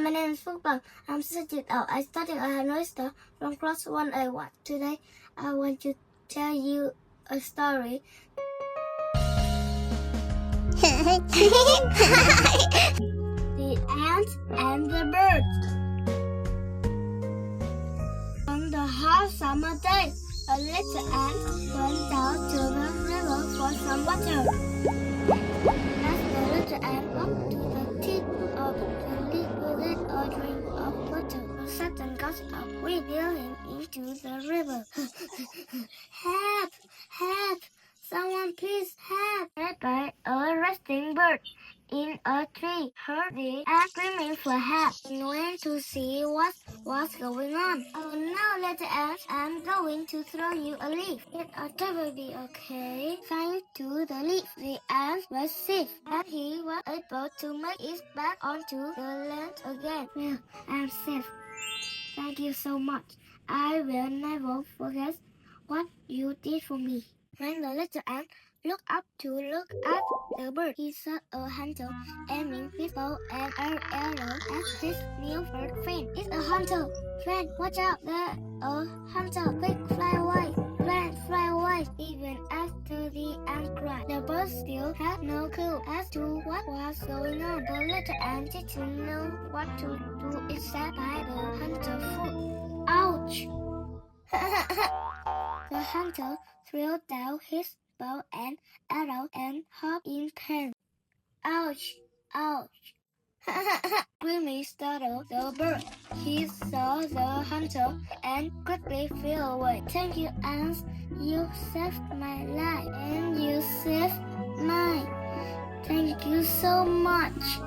my name is Phuc. I'm 6 years old. I study at Hanoi store from class 1A1. Today, I want to tell you a story. The ants and the birds. On the hot summer day, a little ant went down to the river for some water. As the little ant walked to the tip of the lake to get a drink of water, a sudden gust of wind blew him into the river. Help! Help! Someone please help! Led by a resting bird in a tree, heard the ant screaming for help and went to see what was going on. Oh no, little ant, I'm going to throw you a leaf. It will be okay. Thanks to the leaf, the ant was safe, and he was able to make it back onto the land again. Well, I'm safe. Thank you so much. I will never forget what you did for me. When the little ant looked up to look at the bird, he saw a hunter aiming his bow and arrow at his new bird friend. It's a hunter! Friend, watch out! There's a hunter! Quick, fly away! Friend, fly away! Even after the ant cried, the bird still had no clue as to what was going on. The little ant didn't know what to do except by the hunter foot. Ouch! The hunter threw down his bow and arrow and hopped in pain. Ouch! Ouch! Grimly startled the bird. He saw the hunter and quickly flew away. Thank you, ants. You saved my life and you saved mine. Thank you so much.